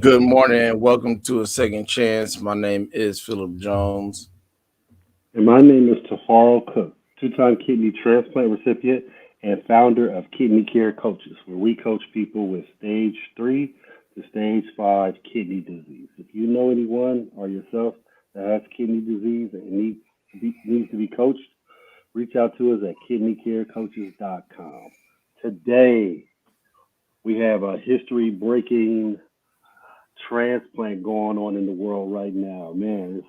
Good morning and welcome to a second chance. My name is Philip Jones. And my name is Tafaro Cook, two-time kidney transplant recipient and founder of Kidney Care Coaches, where we coach people with stage 3 to stage 5 kidney disease. If you know anyone or yourself that has kidney disease and needs to be coached, reach out to us at kidneycarecoaches.com. Today, we have a history-breaking transplant going on in the world right now. Man,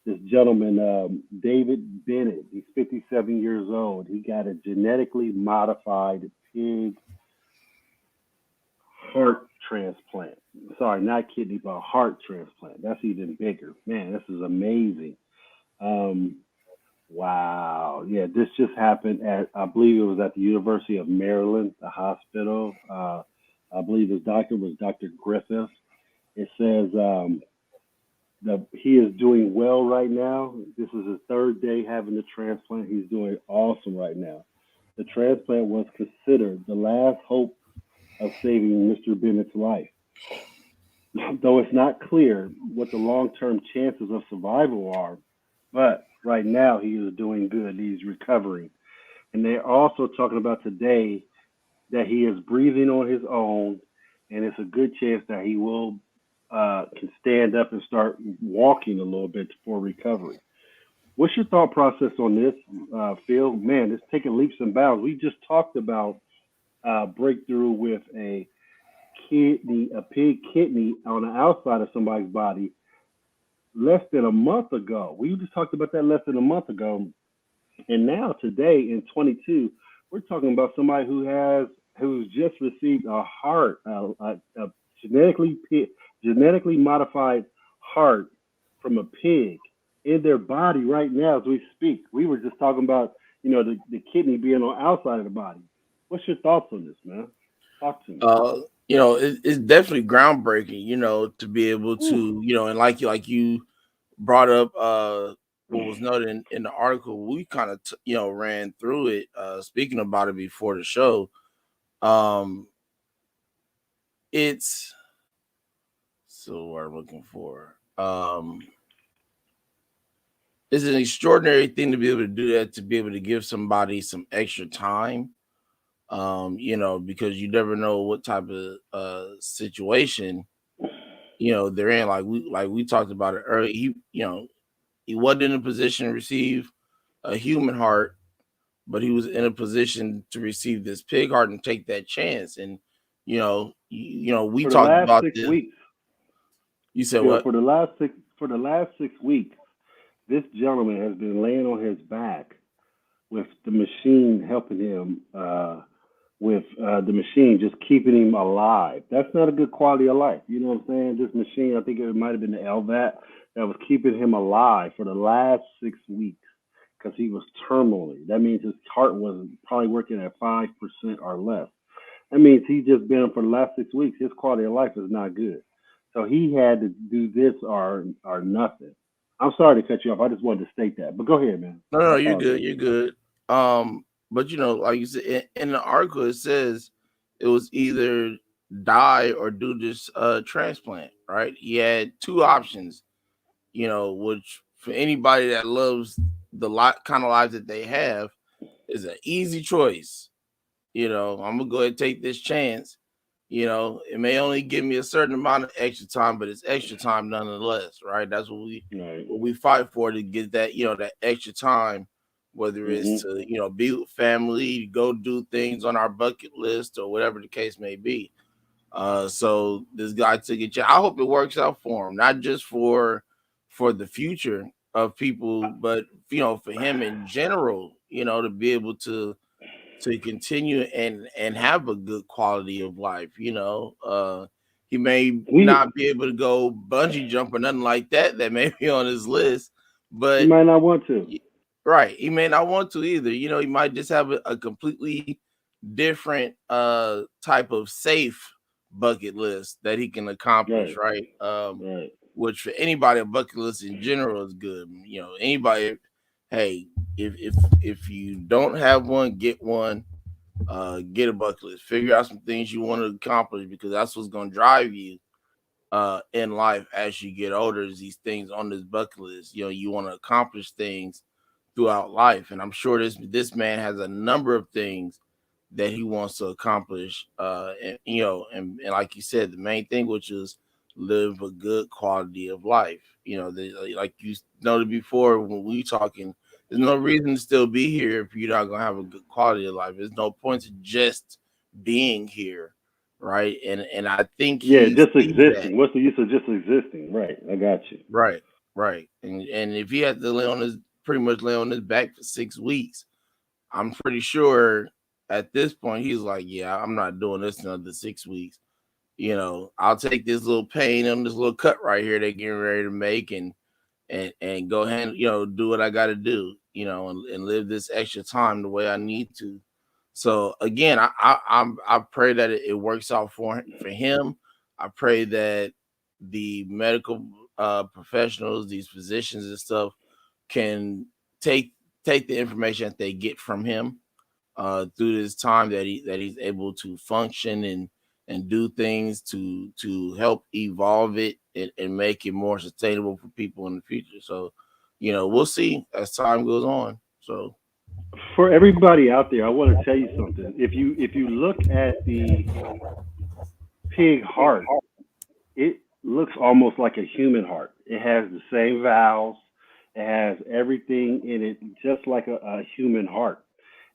this gentleman, David Bennett, he's 57 years old. He got a genetically modified pig heart transplant. Sorry, not kidney, but heart transplant. That's even bigger. Man, this is amazing. Um, wow. Yeah, this just happened at, I believe it was at the University of Maryland, the hospital. I believe his doctor was Dr. Griffith. It says he is doing well right now. This is his third day having the transplant. He's doing awesome right now. The transplant was considered the last hope of saving Mr. Bennett's life. Though it's not clear what the long term chances of survival are, but right now he is doing good. He's recovering. And they're also talking about today that he is breathing on his own, and it's a good chance that he will can stand up and start walking a little bit for recovery. What's your thought process on this, Phil? Man, it's taking leaps and bounds. We just talked about breakthrough with a pig kidney on the outside of somebody's body less than a month ago. We just talked about that less than a month ago, and now today in 22, we're talking about somebody who's just received a heart, a genetically genetically modified heart from a pig in their body right now as we speak. We were just talking about the kidney being on outside of the body. What's your thoughts on this, man? Talk to me. It's definitely groundbreaking, to be able Ooh. to, and like you brought up what was noted in the article. We kind of ran through it, speaking about it before the show. Um it's so what I'm looking for. It's an extraordinary thing to be able to do that, to be able to give somebody some extra time, because you never know what type of situation they're in. Like we talked about it earlier. He wasn't in a position to receive a human heart, but he was in a position to receive this pig heart and take that chance. And we For the talked last about six this. weeks, You said Phil, what? for the last 6 weeks, this gentleman has been laying on his back with the machine helping him with the machine just keeping him alive. That's not a good quality of life. You know what I'm saying? This machine, I think it might have been the LVAT that was keeping him alive for the last 6 weeks because he was terminally. That means his heart was probably working at 5% or less. That means he's just been for the last 6 weeks. His quality of life is not good. So he had to do this or nothing. I'm sorry to cut you off. I just wanted to state that. But go ahead, man. No, I no, you're good. apologize. You're good. But like you said in the article, it says it was either die or do this transplant. Right? He had two options. Which for anybody that loves the lot kind of lives that they have is an easy choice. I'm gonna go ahead and take this chance. It may only give me a certain amount of extra time, but it's extra time nonetheless, right? That's what we Right. what we fight for, to get that, that extra time, whether it's Hmm. to, be with family, go do things on our bucket list or whatever the case may be. So this guy took it. I hope it works out for him, not just for the future of people, but for him in general, to be able to continue and have a good quality of life. He may We not be able to go bungee jump or nothing like that may be on his list, You but might not want to. right, he may not want to either. He might just have a completely different type of safe bucket list that he can accomplish, Right. right? Right. Which for anybody, a bucket list in general is good. Anybody, hey, if you don't have one, get one. Get a bucket list. Figure out some things you want to accomplish, because that's what's going to drive you. in life as you get older is these things on this bucket list. You know, you want to accomplish things throughout life, and I'm sure this man has a number of things that he wants to accomplish. And you know, and like you said, the main thing, which is live a good quality of life. You know, like you noted before when we talking, there's no reason to still be here if you're not gonna have a good quality of life. There's no point to just being here, right? And I think Yeah, he just sees that. existing. What's the use of just existing? Right. I got you. Right, right. And if he had to lay on his pretty much lay on his back for 6 weeks, I'm pretty sure at this point he's like, yeah, I'm not doing this another 6 weeks. You know, I'll take this little pain and this little cut right here they're getting ready to make and go ahead and, you know, do what I gotta do, you know, and live this extra time the way I need to. So again, I pray that it works out for him. I pray that the medical professionals, these physicians and stuff, can take take the information that they get from him through this time that he's able to function and do things to help evolve it and make it more sustainable for people in the future. So, you know, we'll see as time goes on. So, For everybody out there, I want to tell you something. If you look at the pig heart, it looks almost like a human heart. It has the same valves. It has everything in it, just like a human heart.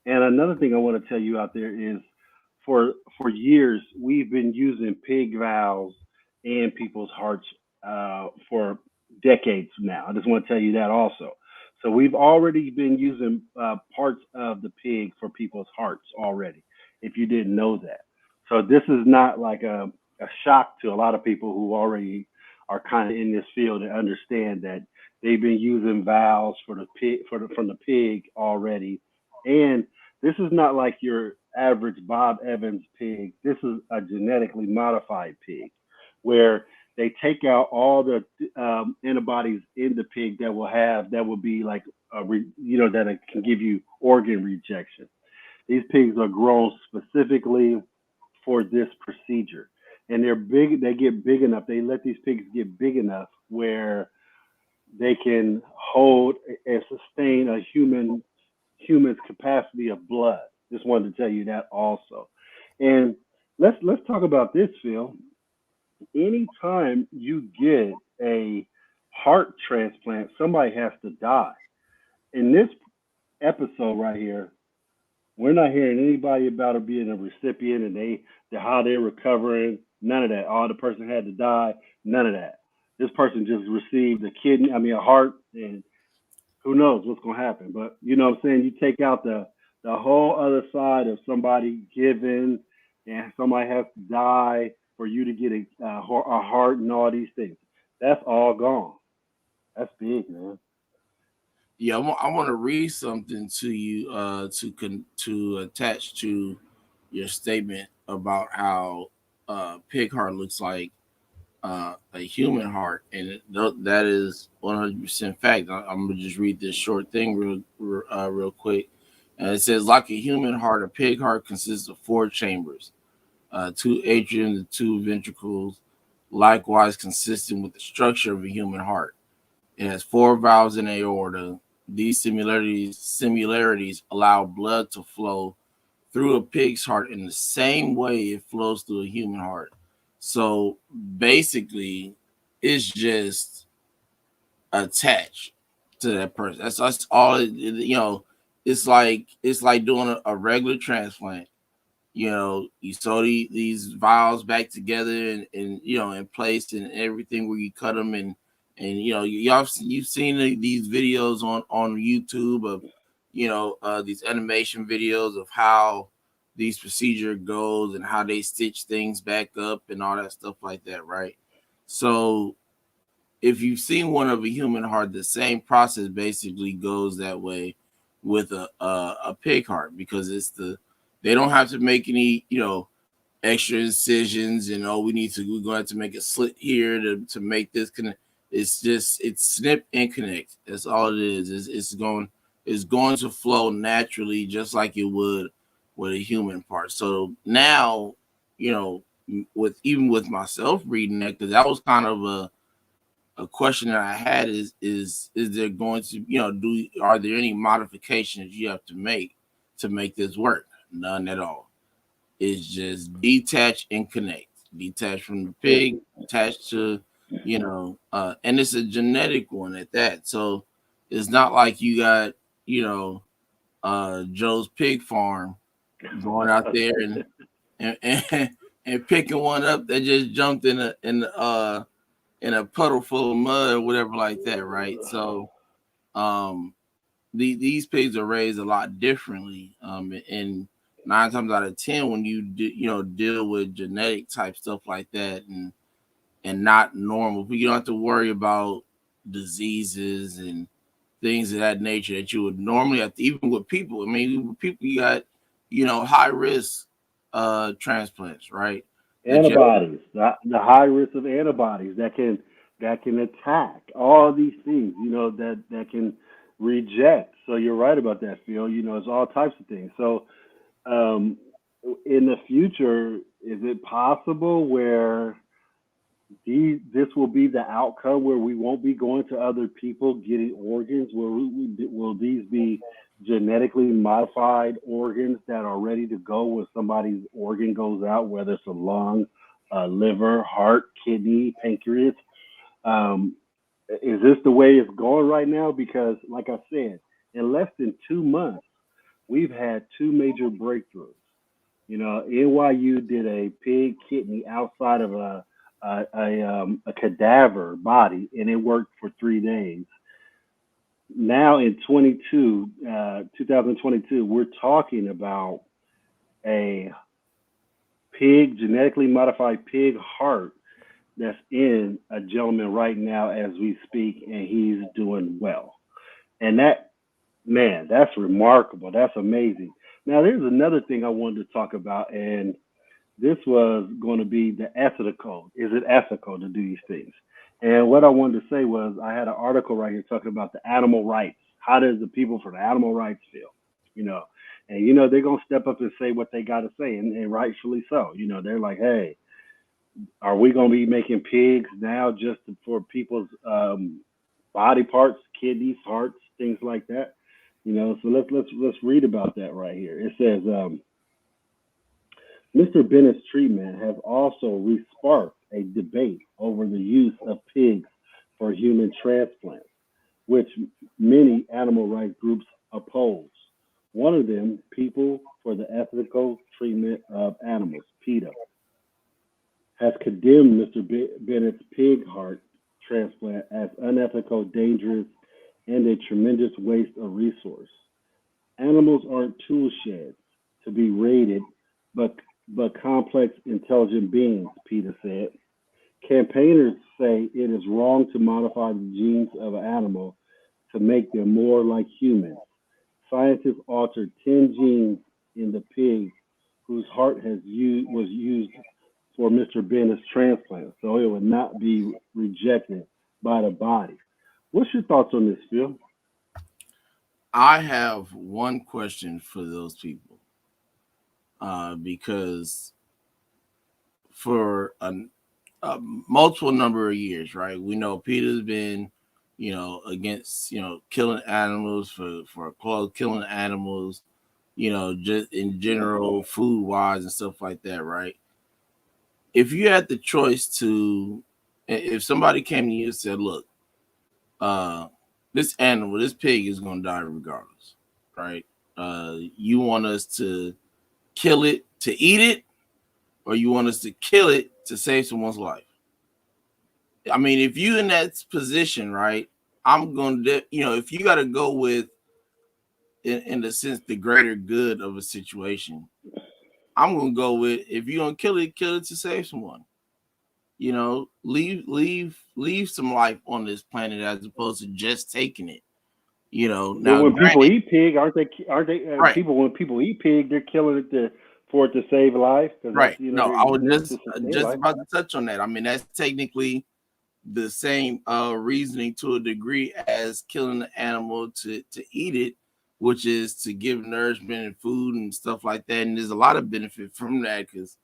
And another thing I want to tell you out there is, for years we've been using pig valves in people's hearts for decades now. I just want to tell you that also. So we've already been using parts of the pig for people's hearts already. If you didn't know that, so this is not like a shock to a lot of people who already are kind of in this field and understand that they've been using valves for the pig from the pig already. And this is not like your average Bob Evans pig. This is a genetically modified pig where they take out all the antibodies in the pig that will be like that it can give you organ rejection. These pigs are grown specifically for this procedure, and they're big. They get big enough. They let these pigs get big enough where they can hold and sustain a human's capacity of blood. Just wanted to tell you that also. And let's talk about this, Phil. Anytime you get a heart transplant, somebody has to die. In this episode right here, we're not hearing anybody about it being a recipient and how they're recovering. None of that. Oh, the person had to die. None of that. This person just received a heart, and who knows what's going to happen. But you know what I'm saying? You take out the whole other side of somebody giving and somebody has to die for you to get a heart and all these things. That's all gone. That's big, man. yeah, I want to read something to you to attach to your statement about how pig heart looks like a human heart, and that is 100% fact. I'm gonna just read this short thing real quick, and it says, like a human heart, a pig heart consists of four chambers, two atriums and two ventricles, likewise consistent with the structure of a human heart. It has four valves in aorta. These similarities allow blood to flow through a pig's heart in the same way it flows through a human heart. So basically, it's just attached to that person. That's all. You know, it's like doing a regular transplant. You know, you sew these vials back together and you know in place and everything where you cut them and you know you've seen these videos on YouTube of these animation videos of how these procedure goes and how they stitch things back up and all that stuff like that, right? So if you've seen one of a human heart, the same process basically goes that way with a pig heart because they don't have to make any extra incisions and we're going to have to make a slit here to make this connect. It's snip and connect. That's all it is. It's going to flow naturally just like it would with a human part. So now, you know, with myself reading that, because that was kind of a question that I had is there going to, are there any modifications you have to make this work? None at all. It's just detach and connect. Detach from the pig, attached to, and it's a genetic one at that. So it's not like you got, Joe's pig farm going out there and picking one up that just jumped in a puddle full of mud or whatever like that, right? So um these pigs are raised a lot differently, and 9 times out of 10 when you deal with genetic type stuff like that, and not normal, but you don't have to worry about diseases and things of that nature that you would normally have to, even with people. I mean, with people, you got high risk transplants, right? That you Antibodies, the high risk of antibodies that can attack all these things, that can reject. So you're right about that, Phil. It's all types of things. So um, in the future, is it possible where this will be the outcome where we won't be going to other people getting organs? Will these be genetically modified organs that are ready to go when somebody's organ goes out, whether it's a lung, liver, heart, kidney, pancreas? Um, is this the way it's going right now? Because, like I said, in less than 2 months, we've had two major breakthroughs. NYU did a pig kidney outside of a cadaver body, and it worked for 3 days. Now in 2022, we're talking about a genetically modified pig heart that's in a gentleman right now as we speak, and he's doing well. And that, man, that's remarkable. That's amazing. Now, there's another thing I wanted to talk about, and this was going to be the ethical. Is it ethical to do these things? And what I wanted to say was, I had an article right here talking about the animal rights. How does the people for the animal rights feel? You know, and they're gonna step up and say what they got to say, and rightfully so. They're like, hey, are we gonna be making pigs now just for people's body parts, kidneys, hearts, things like that? So let's read about that right here. It says. Mr. Bennett's treatment has also re-sparked a debate over the use of pigs for human transplants, which many animal rights groups oppose. One of them, People for the Ethical Treatment of Animals, PETA, has condemned Mr. Bennett's pig heart transplant as unethical, dangerous, and a tremendous waste of resource. Animals aren't tool sheds to be raided, but complex, intelligent beings, Peter said. Campaigners say it is wrong to modify the genes of an animal to make them more like humans. Scientists altered 10 genes in the pig whose heart was used for Mr. Bennett's transplant, so it would not be rejected by the body. What's your thoughts on this, Phil? I have one question for those people, because for a multiple number of years, right? We know Peter's been, against, killing animals for killing animals, just in general, food wise and stuff like that, right? If you had the choice to, if somebody came to you and said, look, uh, this pig is going to die regardless, right? You want us to kill it to eat it, or you want us to kill it to save someone's life? I mean, if you in that position, right? I'm going to, if you got to go with, in the sense, the greater good of a situation, I'm going to go with, if you're going to kill it to save someone. Leave some life on this planet as opposed to just taking it. But Now, when people granted, eat pig, aren't they? Aren't they? right, People when people eat pig, they're killing it for it to save life because that's right. No, they're I was using it to sustain just life. about to touch on that. I mean, that's technically the same reasoning to a degree as killing the animal to eat it, which is to give nourishment and food and stuff like that. And there's a lot of benefit from that because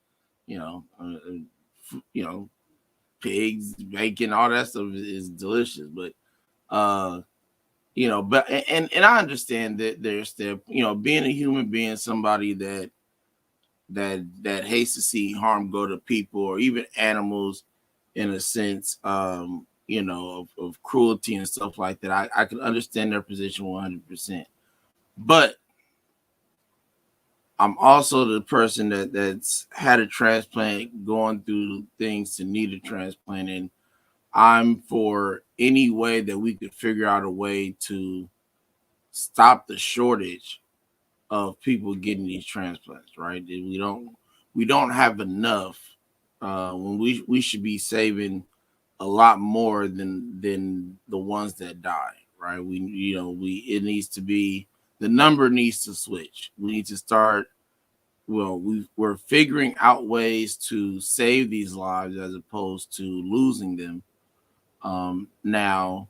you know, pigs, bacon, all that stuff is delicious. But but and I understand that there's the being a human being, somebody that hates to see harm go to people or even animals, in a sense, of cruelty and stuff like that. I can understand their position 100%. But I'm also the person that's had a transplant, going through things to need a transplant, and I'm for any way that we could figure out a way to stop the shortage of people getting these transplants. Right? We don't have enough. When we should be saving a lot more than the ones that die. Right? It needs to be, the number needs to switch. We need to start. Well, we're figuring out ways to save these lives as opposed to losing them. Now,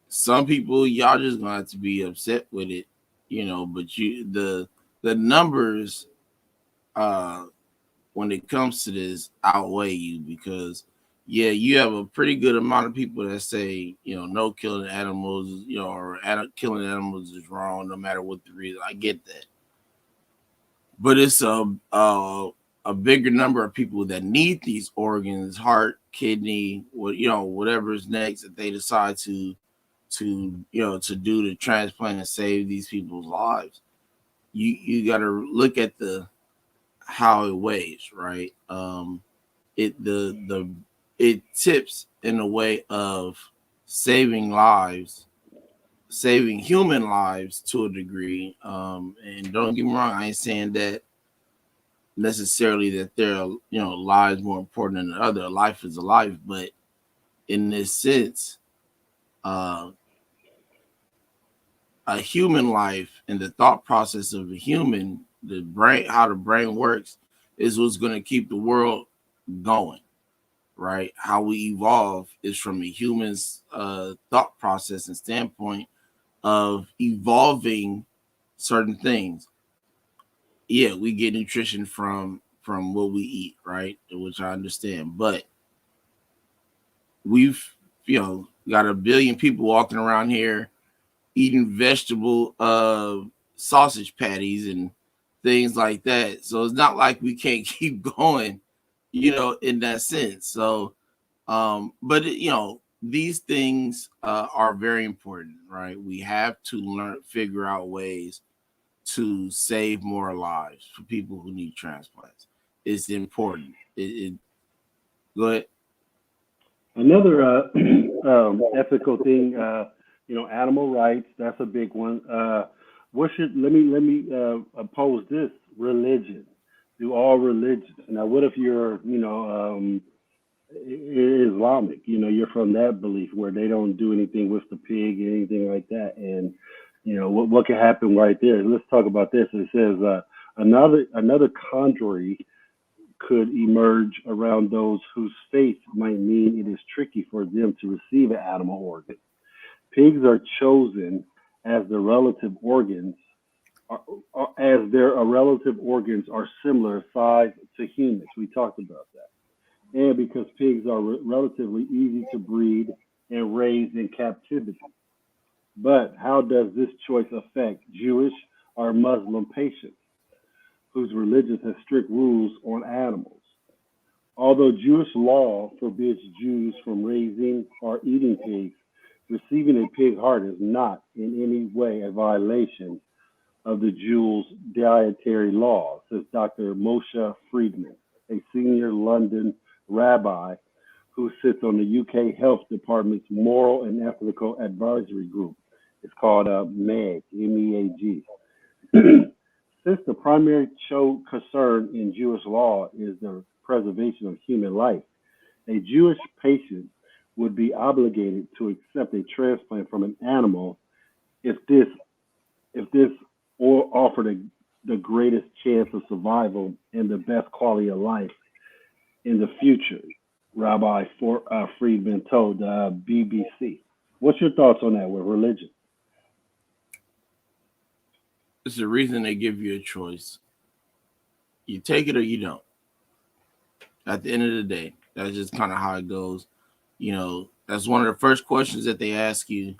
some people, y'all just gonna have to be upset with it, but the numbers, uh when it comes to this, outweigh you, because yeah, you have a pretty good amount of people that say, no killing animals, or killing animals is wrong no matter what the reason. I get that. But it's a bigger number of people that need these organs, heart, kidney, whatever's next, that they decide to do the transplant and save these people's lives. You got to look at the how it weighs, right? It tips in the way of saving lives, saving human lives to a degree. And don't get me wrong, I ain't saying that necessarily that there are lives more important than the other. Life is a life, but in this sense, uh, a human life and the thought process of a human, the brain, how the brain works, is what's going to keep the world going, right? How we evolve is from a human's thought process and standpoint of evolving certain things. Yeah, we get nutrition from what we eat, right? Which I understand, but we've got a billion people walking around here eating vegetable sausage patties and things like that. So it's not like we can't keep going, in that sense. So, but these things are very important, right? We have to figure out ways to save more lives for people who need transplants. It's important. Go ahead. Another ethical thing, animal rights. That's a big one. What should let me oppose this religion? Do all religions now? What if you're Islamic? You're from that belief where they don't do anything with the pig or anything like that, and what can happen right there. Let's talk about this. It says another conjury could emerge around those whose faith might mean it is tricky for them to receive an animal organ. Pigs are chosen as the relative organs as their relative organs are similar size to humans. We talked about that. And because pigs are relatively easy to breed and raise in captivity. But how does this choice affect Jewish or Muslim patients whose religions have strict rules on animals? Although Jewish law forbids Jews from raising or eating pigs, receiving a pig heart is not in any way a violation of the Jews' dietary law, says Dr. Moshe Friedman, a senior London rabbi who sits on the UK Health Department's Moral and Ethical Advisory Group. It's called MEAG, MEAG. Since the primary concern in Jewish law is the preservation of human life, a Jewish patient would be obligated to accept a transplant from an animal if this or offered the greatest chance of survival and the best quality of life in the future, Rabbi Friedman told BBC. What's your thoughts on that with religion? It's the reason they give you a choice. You take it or you don't. At the end of the day, that's just kind of how it goes. That's one of the first questions that they ask you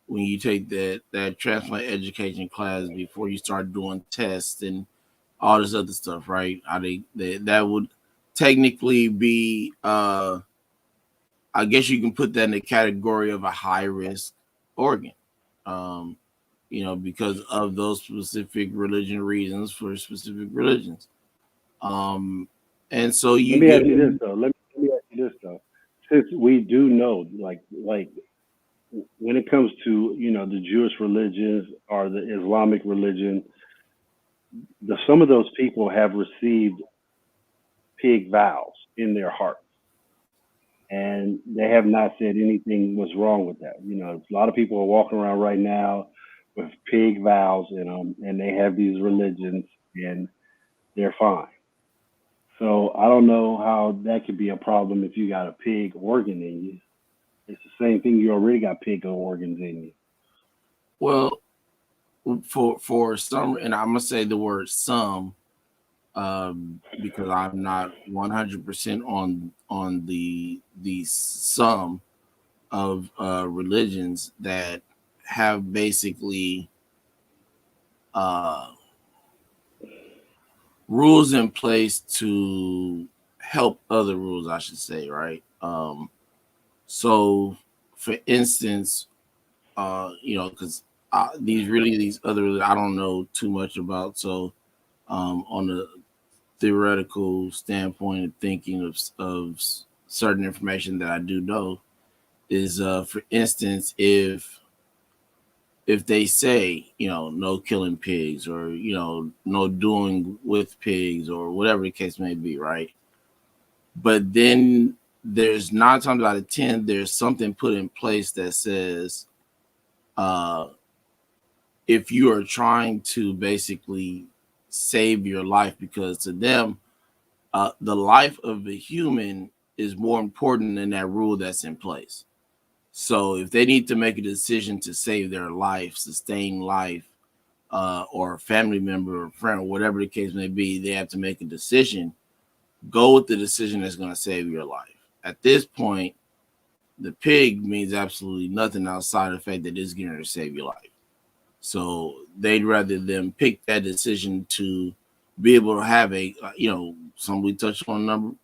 when you take that transplant education class before you start doing tests and all this other stuff, right? That would technically be, I guess you can put that in the category of a high risk organ, um, because of those specific religion reasons for specific religions. Um, and so Let you me get, ask you this though. Let me ask you this though. Since we do know, like when it comes to the Jewish religions or the Islamic religion, some of those people have received pig vows in their heart, and they have not said anything was wrong with that. A lot of people are walking around right now with pig vows in them, and they have these religions, and they're fine. So I don't know how that could be a problem if you got a pig organ in you. It's the same thing. You already got pig organs in you. well, for some, and I'm gonna say the word some, because I'm not 100% on the sum of religions that have basically uh, rules in place to help other rules, I should say, right? So, for instance, because these other I don't know too much about. So, on the theoretical standpoint of thinking of certain information that I do know is, for instance, if they say, no killing pigs, or no doing with pigs, or whatever the case may be, right? But then there's 9 times out of 10 there's something put in place that says, uh if you are trying to basically save your life, because to them, the life of a human is more important than that rule that's in place. So if they need to make a decision to save their life, sustain life, or a family member or friend, or whatever the case may be, they have to make a decision. Go with the decision that's going to save your life. At this point, the pig means absolutely nothing outside of the fact that it's going to save your life. So they'd rather them pick that decision to be able to have some we touched on number,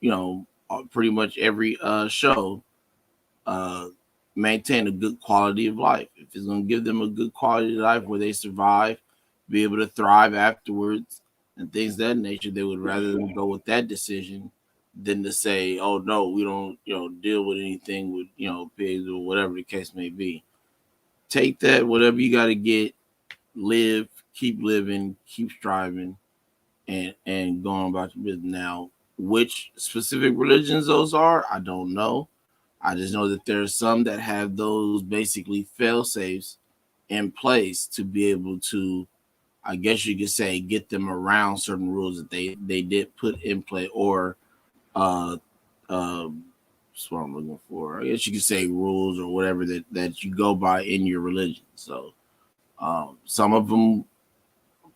pretty much every show, uh, maintain a good quality of life. If it's going to give them a good quality of life where they survive, be able to thrive afterwards, and things of that nature, they would rather them go with that decision than to say, "Oh no, we don't, deal with anything with pigs," or whatever the case may be. Take that, whatever you got to get, live, keep living, keep striving, and going about your business. Now, which specific religions those are, I don't know. I just know that there are some that have those basically fail safes in place to be able to, I guess you could say, get them around certain rules that they did put in play, or uh that's what I'm looking for. I guess you could say rules or whatever that you go by in your religion. So, some of them,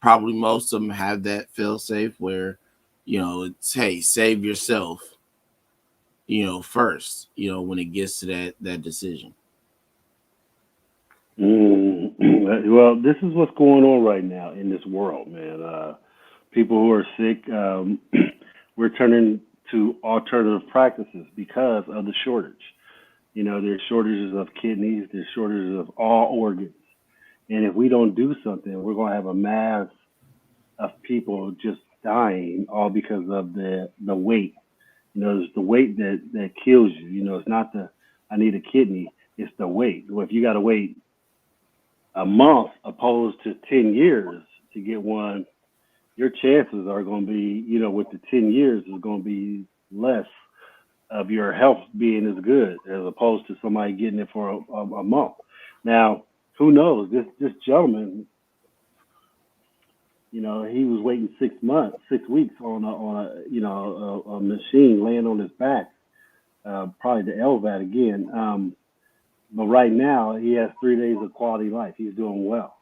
probably most of them, have that fail safe where, it's, hey, save yourself, first, when it gets to that decision. Mm. Well, this is what's going on right now in this world, man. People who are sick, we're turning to alternative practices because of the shortage. There's shortages of kidneys, there's shortages of all organs. And if we don't do something, we're going to have a mass of people just dying all because of the weight. It's the weight that kills you. It's not the I need a kidney. It's the weight. Well, if you got to wait a month opposed to 10 years to get one, your chances are going to be, with the 10 years, is going to be less of your health being as good as opposed to somebody getting it for a month. Now, who knows? This gentleman, he was waiting 6 months, 6 weeks on a machine laying on his back, probably the LVAD again. But right now, he has 3 days of quality life. He's doing well.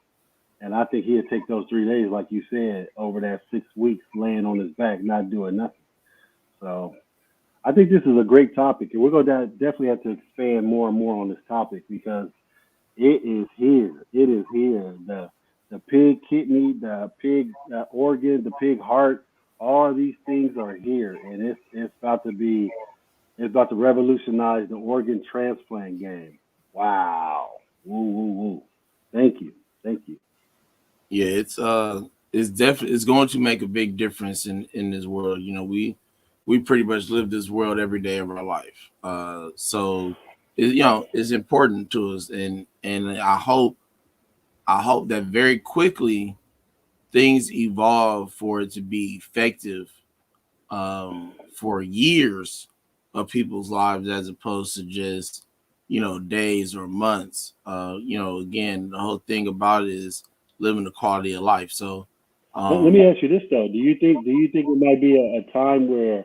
And I think he'd take those 3 days, like you said, over that 6 weeks laying on his back, not doing nothing. So I think this is a great topic, and we're going to definitely have to expand more and more on this topic because it is here. It is here. The pig kidney, the pig organ, the pig heart, all of these things are here, and it's about to be it's about to revolutionize the organ transplant game. Wow. Woo woo woo. Thank you. Thank you. Yeah, it's definitely it's going to make a big difference in this world. You know, we pretty much live this world every day of our life. So you know, it's important to us, and I hope that very quickly things evolve for it to be effective for years of people's lives as opposed to just days or months. Again, the whole thing about it is living the quality of life. So, Let um, me ask you this though. Do you think it might be a time where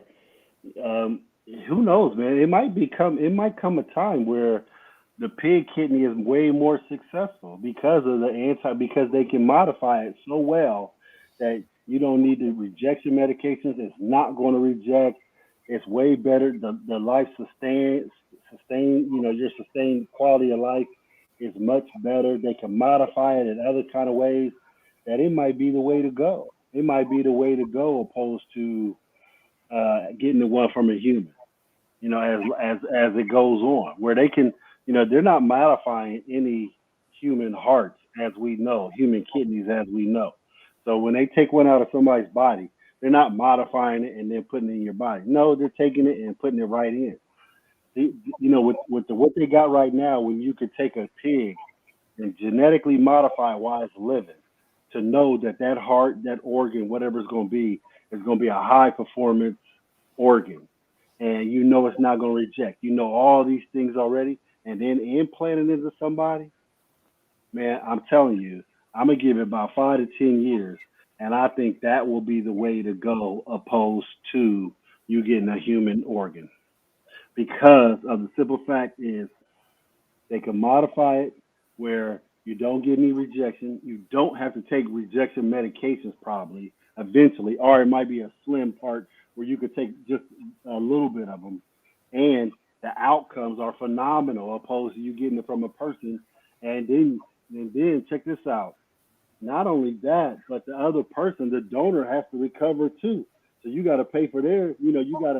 um, who knows, man? It might come a time where the pig kidney is way more successful because of the because they can modify it so well that you don't need the rejection medications. It's not going to reject. It's way better. The life sustain. Your sustained quality of life is much better. They can modify it in other kind of ways. That it might be the way to go. It might be the way to go opposed to getting the one from a human. As it goes on, where they can, they're not modifying any human hearts as we know, human kidneys as we know. So when they take one out of somebody's body, they're not modifying it and then putting it in your body. No, they're taking it and putting it right in. What they got right now, when you could take a pig and genetically modify it while it's living, to know that that heart, that organ, whatever it's going to be, is going to be a high performance organ, and you know it's not going to reject. You know all these things already, and then implant it into somebody, man. I'm telling you, I'm gonna give it about 5 to 10 years, and I think that will be the way to go, opposed to you getting a human organ, because of the simple fact is they can modify it where you don't get any rejection. You don't have to take rejection medications probably eventually, or it might be a slim part where you could take just a little bit of them, and the outcomes are phenomenal opposed to you getting it from a person. And then check this out. Not only that, but the other person, the donor, has to recover too. So you got to pay for their, you got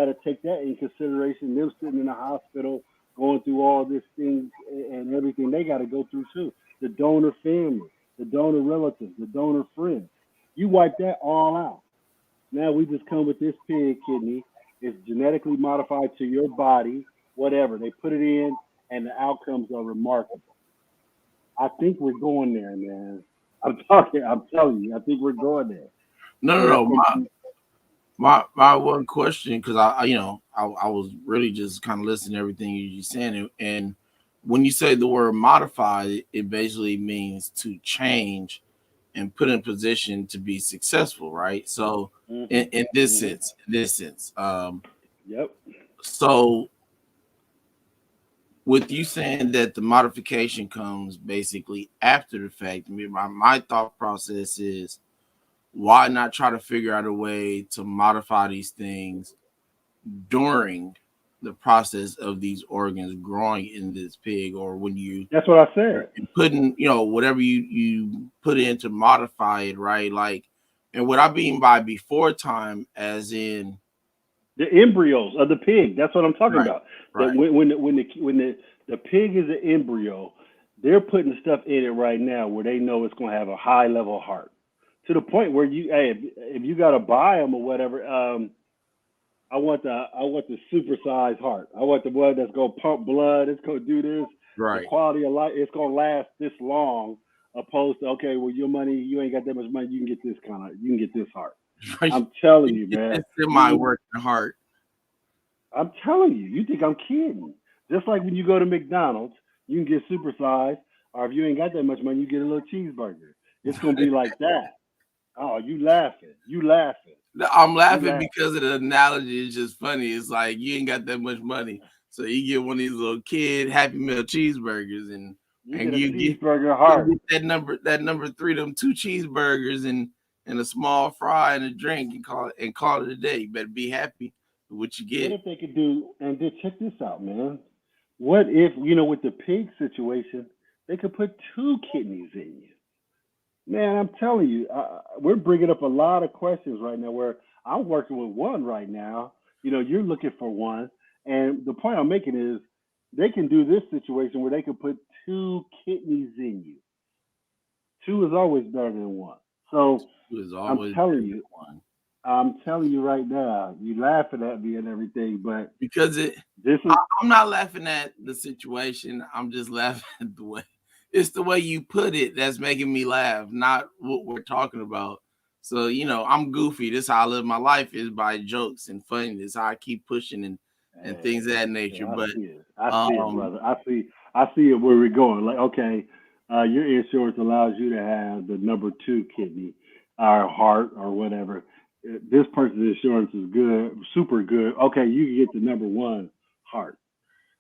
to take that in consideration. Them sitting in the hospital, going through all these things and everything they got to go through too. The donor family, the donor relatives, the donor friends. You wipe that all out. Now we just come with this pig kidney. It's genetically modified to your body, whatever. They put it in, and the outcomes are remarkable. I think we're going there, man. I'm talking. I'm telling you. I think we're going there. no, no, Where it's no. going to My be. my one question, because I was really just kind of listening to everything you just saying, and when you say the word modify, it basically means to change and put in position to be successful, right? So Mhm. in this Mhm. sense, Yep. so with you saying that the modification comes basically after the fact, I mean, my thought process is why not try to figure out a way to modify these things during the process of these organs growing in this pig, or when you That's what I said. putting whatever you put in to modify it, right? Like, and what I mean by before time, as in The embryos of the pig. That's what I'm talking right, about. That right, when the pig is an embryo, they're putting stuff in it right now where they know it's going to have a high level heart, to the point where if you got to buy them or whatever. I want the supersized heart. I want the one that's gonna pump blood. It's gonna do this. The right. quality of life. It's gonna last this long. Opposed to, okay, well, your money, you ain't got that much money. You can get this kind of. You can get this heart. Right. I'm telling You you, get man. that semi You, working heart. I'm telling you. You think I'm kidding? Just like when you go to McDonald's, you can get supersized, or if you ain't got that much money, you get a little cheeseburger. It's gonna be like that. Oh, you laughing? You laughing? I'm You laughing laughing? because of the analogy. It's just funny. It's like you ain't got that much money, so you get one of these little kid Happy Meal cheeseburgers, You and get a you get cheeseburger you heart. get that number three, them two cheeseburgers and a small fry and a drink, and call it a day. You better be happy. what you What get. if they could do, and then check this out, man. What if, with the pig situation, they could put two kidneys in you? Man, I'm telling you, we're bringing up a lot of questions right now where I'm working with one right now. You're looking for one. And the point I'm making is they can do this situation where they can put two kidneys in you. Two is always better than one. So It was I'm always telling better than you, one I'm telling you right now, you laughing at me and everything, but because this is I'm not laughing at the situation. I'm just laughing at the way it's the way you put it that's making me laugh, not what we're talking about. So, I'm goofy. This is how I live my life is by jokes and funny. This is how I keep pushing and things of that Yeah, nature. I But see it. I see it, um brother. I see it where we're going. Like, okay, your insurance allows you to have the number two kidney or heart or whatever. This person's insurance is good, super good. Okay, you can get the number one heart.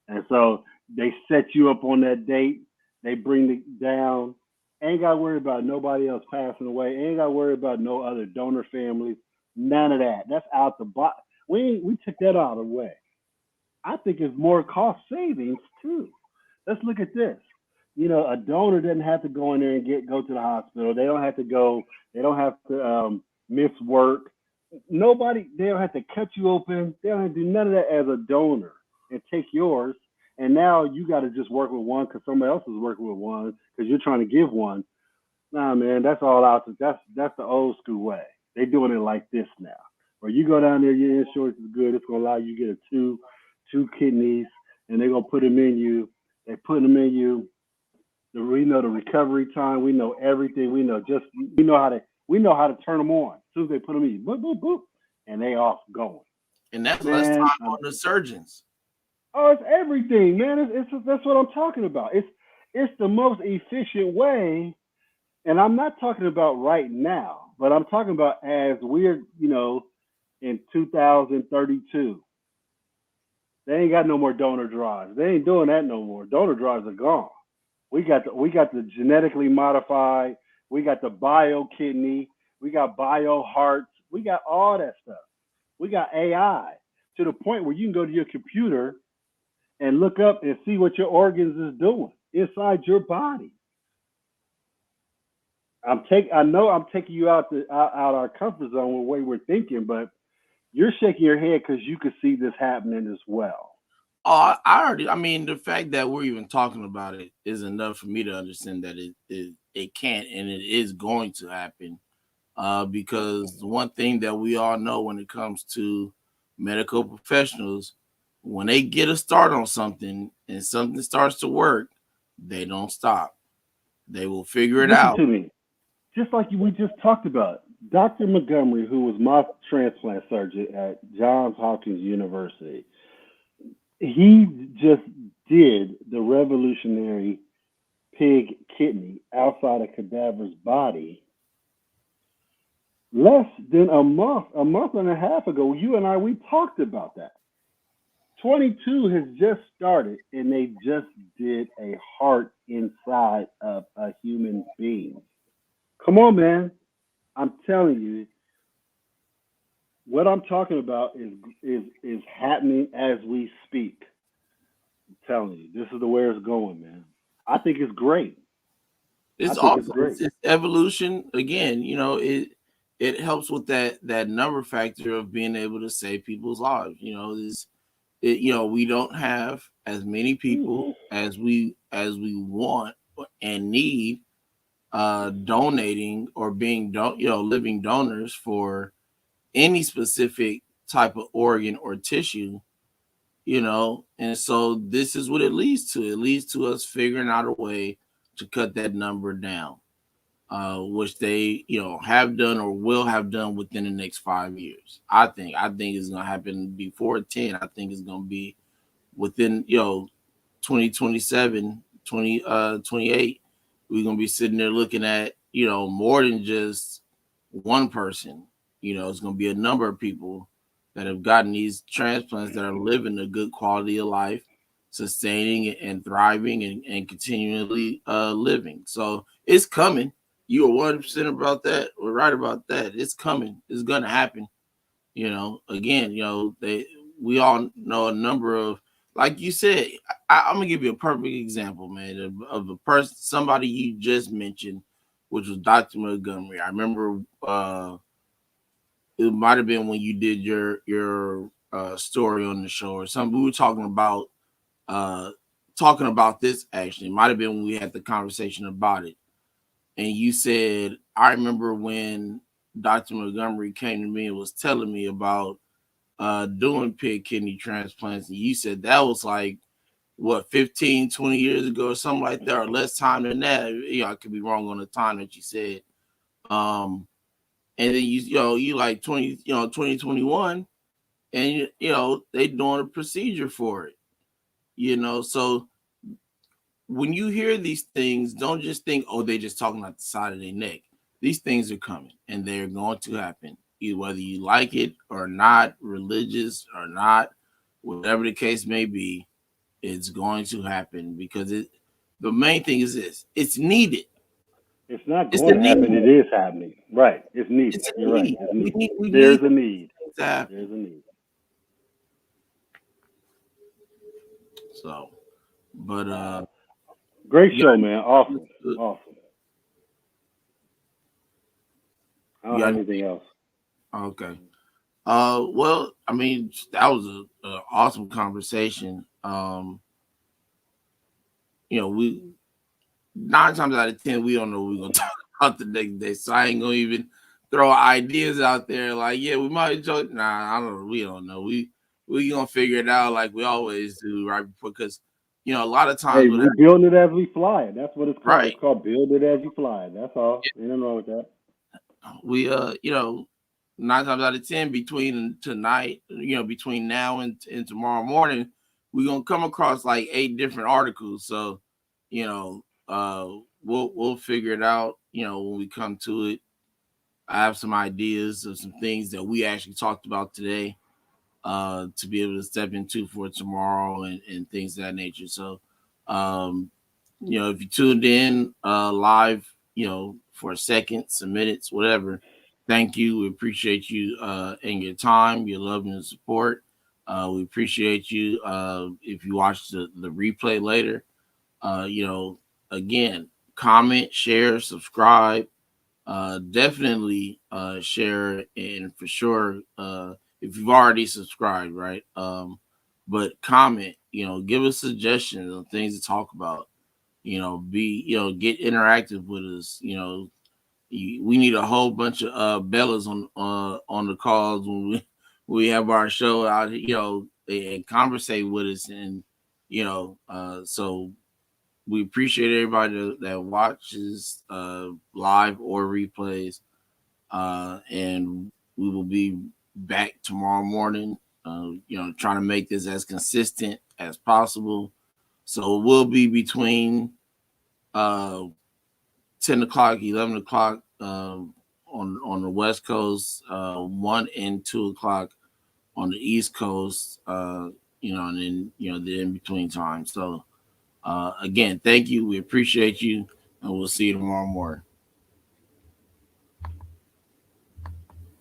And so they set you up on that date. They bring it down. Ain't got to worry about nobody else passing away. Ain't got to worry about no other donor families. None of that. That's out the box. We took that out of the way. I think it's more cost savings too. Let's look at this. A donor doesn't have to go in there and go to the hospital. They don't have to go. They don't have to miss work. Nobody. They don't have to cut you open. They don't have to do none of that as a donor and take yours. And now you got to just work with one because somebody else is working with one because you're trying to give one. Nah, man, that's all out. That's the old school way. They doing it like this now. Where you go down there, your insurance is good. It's gonna allow you to get a two kidneys, and they're gonna put them in you. They put them in you. We know the recovery time. We know everything. We know how to turn them on. As soon as they put them in you, boop boop boop, and they off going. and that's less Man, time on the surgeons. it's everything, man. It's that's what I'm talking about. It's the most efficient way. And I'm not talking about right now, but I'm talking about as we're, in 2032. They ain't got no more donor drives. They ain't doing that no more. Donor drives are gone. We got the genetically modified. We got the bio kidney. We got bio hearts. We got all that stuff. We got AI to the point where you can go to your computer and look up and see what your organs is doing inside your body. I know I'm taking you out our comfort zone with the way we're thinking, but you're shaking your head because you could see this happening as well. Oh, I mean, the fact that we're even talking about it is enough for me to understand that it can't and it is going to happen. Because one thing that we all know when it comes to medical professionals, when they get a start on something and something starts to work, they don't stop. They will figure it Listen out. to me, just like we just talked about. Dr. Montgomery, who was my transplant surgeon at Johns Hopkins University, he just did the revolutionary pig kidney outside a cadaver's body less than a month and a half ago. You and we talked about that. 22 has just started, and they just did a heart inside of a human being. Come on, man. I'm telling you, what I'm talking about is happening as we speak. I'm telling you, this is the way it's going, man. I think it's great. I It's think it's awesome. great. It's evolution again. It helps with that number factor of being able to save people's lives. We don't have as many people as we want and need donating or being living donors for any specific type of organ or tissue. And so this is what it leads to. It leads to us figuring out a way to cut that number down, which they have done or will have done within the next 5 years. I think it's gonna happen before 10. I think it's gonna be within 2027, 28. We're gonna be sitting there looking at more than just one person. It's gonna be a number of people that have gotten these transplants that are living a good quality of life, sustaining and thriving and continually living. So it's coming. You are 100% about that. We're right about that. It's coming. It's gonna happen. Again, we all know a number of, like you said, I'm gonna give you a perfect example, man, of a person, somebody you just mentioned, which was Dr. Montgomery. I remember it might have been when you did your story on the show or something. We were uh talking about this actually. It might have been when we had the conversation about it. And you said, I remember when Dr. Montgomery came to me and was telling me about doing pig kidney transplants. And you said that was like what 15, 20 years ago or something like that, or less time than that. You know, I could be wrong on the time that you said. Um, and then you like 20, 2021, and they doing a procedure for it. So when you hear these things, don't just think, oh, they just talking out the side of their neck. These things are coming and they're going to happen, whether you like it or not, religious or not, whatever the case may be, it's going to happen because the main thing is this: it's needed. It's not It's the going to happen. need. It is happening. Right. It's needed. It's a You're right. need. It's We needed. need. We There's need a need. things to happen. There's a need. So, but Great you show, got, man. Awesome. Awesome. I you don't got have anything else. okay. Well, I mean, that was a awesome conversation. We 9 times out of 10 we don't know what we're gonna talk about the next day, so I ain't gonna even throw ideas out there like, yeah, we might joke. Nah, I don't know. We don't know. We gonna figure it out like we always do, right? Because a lot of times Hey, what we build it as we fly it. That's what it's called. right, It's called build it as you fly it. That's all. Ain't nothing wrong with that. we 9 times out of 10 between tonight, between now and tomorrow morning, we're gonna come across like 8 different articles. So, we'll figure it out, when we come to it. I have some ideas of some things that we actually talked about today, to be able to step into for tomorrow and things of that nature. So, um, if you tuned in live, for a second, some minutes, whatever, thank you. We appreciate you and your time, your love and support. We appreciate you if you watch the replay later. Uh, you know, Again, comment, share, subscribe. Definitely share, and for sure, if you've already subscribed, right? But comment, give us suggestions on things to talk about. Get interactive with us. We need a whole bunch of Bellas on the calls when we have our show out, and conversate with us, and so we appreciate everybody that watches live or replays, and we will be back tomorrow morning. Trying to make this as consistent as possible. So it will be between uh, 10 o'clock, 11 o'clock, on the West Coast, 1 and 2 o'clock on the East Coast. And then the in between time. So again, thank you. We appreciate you, and we'll see you tomorrow morning.